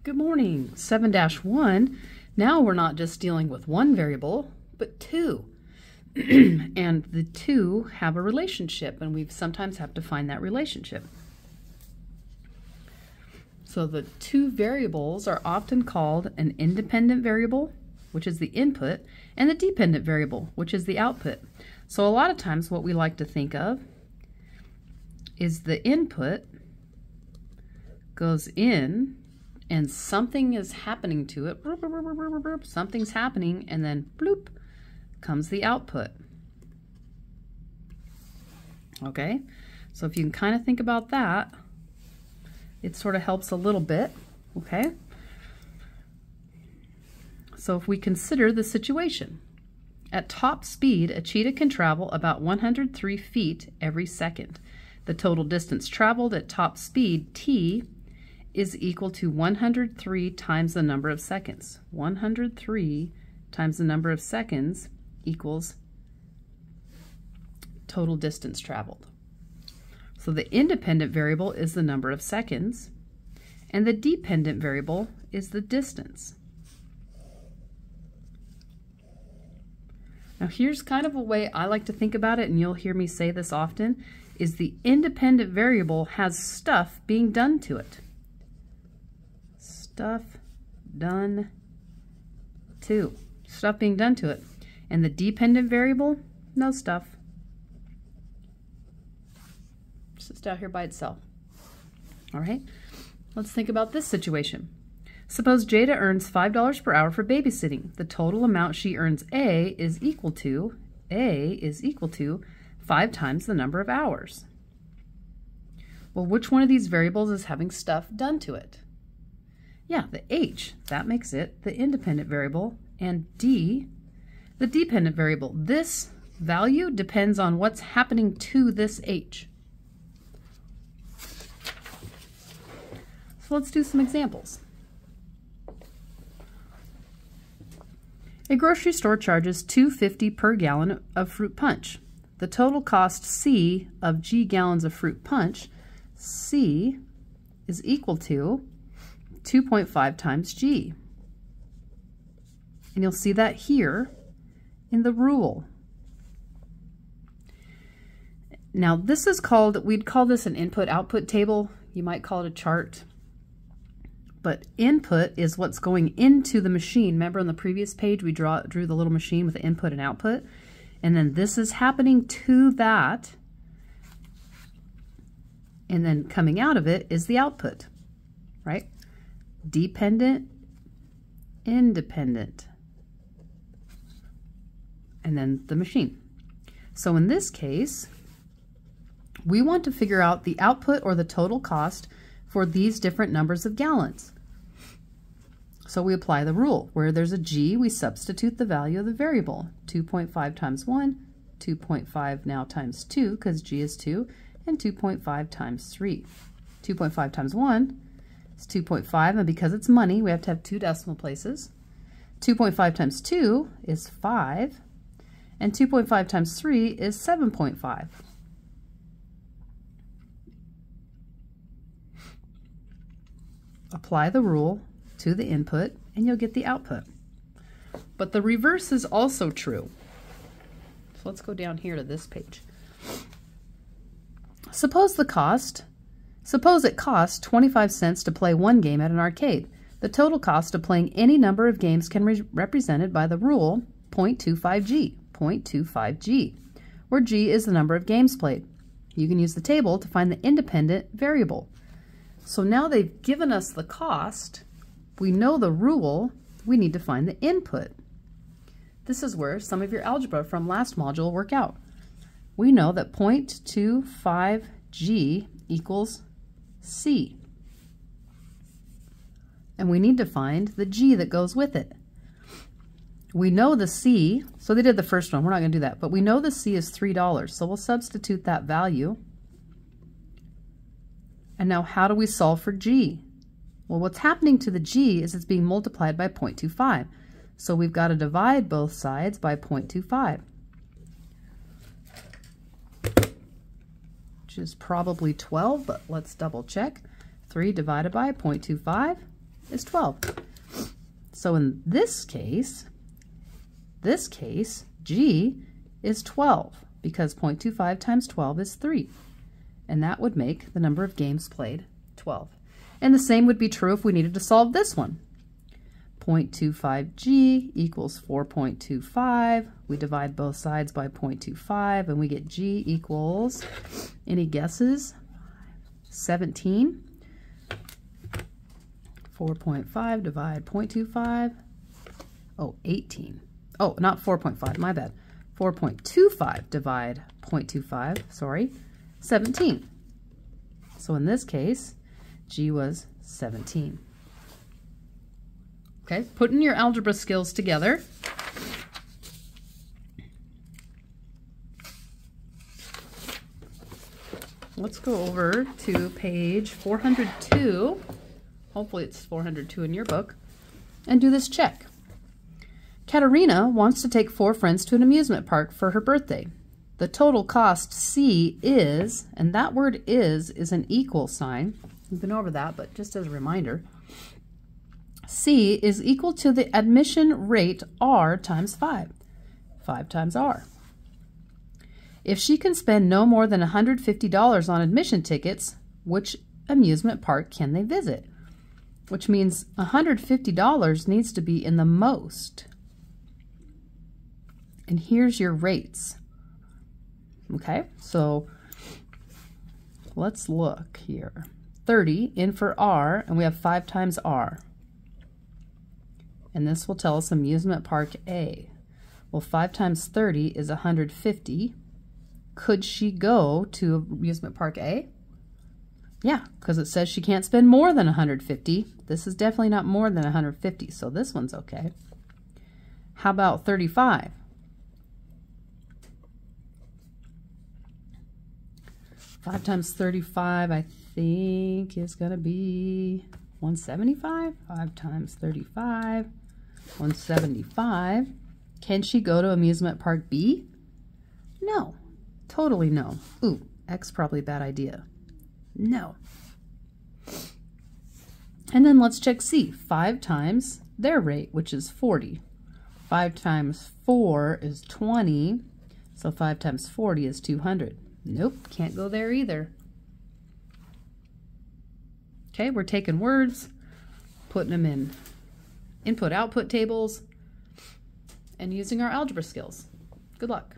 Good morning. 7-1. Now we're not just dealing with one variable, but two. And the two have a relationship, and we sometimes have to find that relationship. So the two variables are often called an independent variable, which is the input, and the dependent variable, which is the output. So a lot of times what we like to think of is the input goes in and something is happening to it. Something's happening, and then bloop comes the output. Okay, so if you can kind of think about that, it sort of helps a little bit. Okay, so if we consider the situation, at top speed, a cheetah can travel about 103 feet every second. The total distance traveled at top speed, t, is equal to 103 times the number of seconds. 103 times the number of seconds equals total distance traveled. So the independent variable is the number of seconds, and the dependent variable is the distance. Now here's kind of a way I like to think about it, and you'll hear me say this often, is the independent variable has stuff being done to it. Stuff done to. Stuff being done to it. And the dependent variable, no stuff. It's just out here by itself. All right, let's think about this situation. Suppose Jada earns $5 per hour for babysitting. The total amount she earns is equal to 5 times the number of hours. Well, which one of these variables is having stuff done to it? Yeah, the h, that makes it the independent variable, and d, the dependent variable. This value depends on what's happening to this h. So let's do some examples. A grocery store charges $2.50 per gallon of fruit punch. The total cost C of G gallons of fruit punch, C, is equal to 2.5 times G. And you'll see that here in the rule. Now this is called, we'd call this an input-output table. You might call it a chart. But input is what's going into the machine. Remember on the previous page we drew the little machine with the input and output? And then this is happening to that. And then coming out of it is the output, right? Dependent, independent, and then the machine. So in this case, we want to figure out the output or the total cost for these different numbers of gallons. So we apply the rule. Where there's a G, we substitute the value of the variable. 2.5 times 1, 2.5 now times 2, because G is 2, and 2.5 times 3. 2.5 times 1 is 2.5, and because it's money, we have to have 2 decimal places. 2.5 times 2 is 5, and 2.5 times 3 is 7.5. Apply the rule to the input, and you'll get the output. But the reverse is also true. So let's go down here to this page. Suppose it costs 25 cents to play one game at an arcade. The total cost of playing any number of games can be represented by the rule 0.25G, 0.25G, where G is the number of games played. You can use the table to find the independent variable. So now they've given us the cost, we know the rule, we need to find the input. This is where some of your algebra from last module work out. We know that 0.25G equals C. And we need to find the G that goes with it. We know the C, so they did the first one, we're not going to do that, but we know the C is $3, so we'll substitute that value. And now how do we solve for G? Well, what's happening to the G is it's being multiplied by 0.25. So we've got to divide both sides by 0.25. Which is probably 12, but let's double check. 3 divided by 0.25 is 12. So in this case, G is 12 because 0.25 times 12 is 3. And that would make the number of games played 12. And the same would be true if we needed to solve this one. 0.25G equals 4.25. We divide both sides by 0.25 and we get G equals, any guesses? 17. 4.5 divide 0.25. Oh, 18. Oh, not 4.5, my bad. 4.25 divide 0.25, sorry, 17. So in this case, G was 17. Okay, putting your algebra skills together. Let's go over to page 402. Hopefully it's 402 in your book. And do this check. Katerina wants to take 4 friends to an amusement park for her birthday. The total cost, C, is, and that word is an equal sign. We've been over that, but just as a reminder. C is equal to the admission rate R times 5. 5 times R. If she can spend no more than $150 on admission tickets, which amusement park can they visit? Which means $150 needs to be in the most. And here's your rates. Okay, so let's look here. 30 in for R, and we have 5 times R. And this will tell us amusement park A. Well, 5 times 30 is 150. Could she go to amusement park A? Yeah, because it says she can't spend more than 150. This is definitely not more than 150, so this one's okay. How about 35? 5 times 35, I think, is going to be 175. 5 times 35, 175. Can she go to amusement park B? No. Totally no. Ooh, X probably a bad idea. No. And then let's check C. 5 times their rate, which is 40. 5 times 4 is 20. So 5 times 40 is 200. Nope, can't go there either. Okay, we're taking words, putting them in input-output tables, and using our algebra skills. Good luck.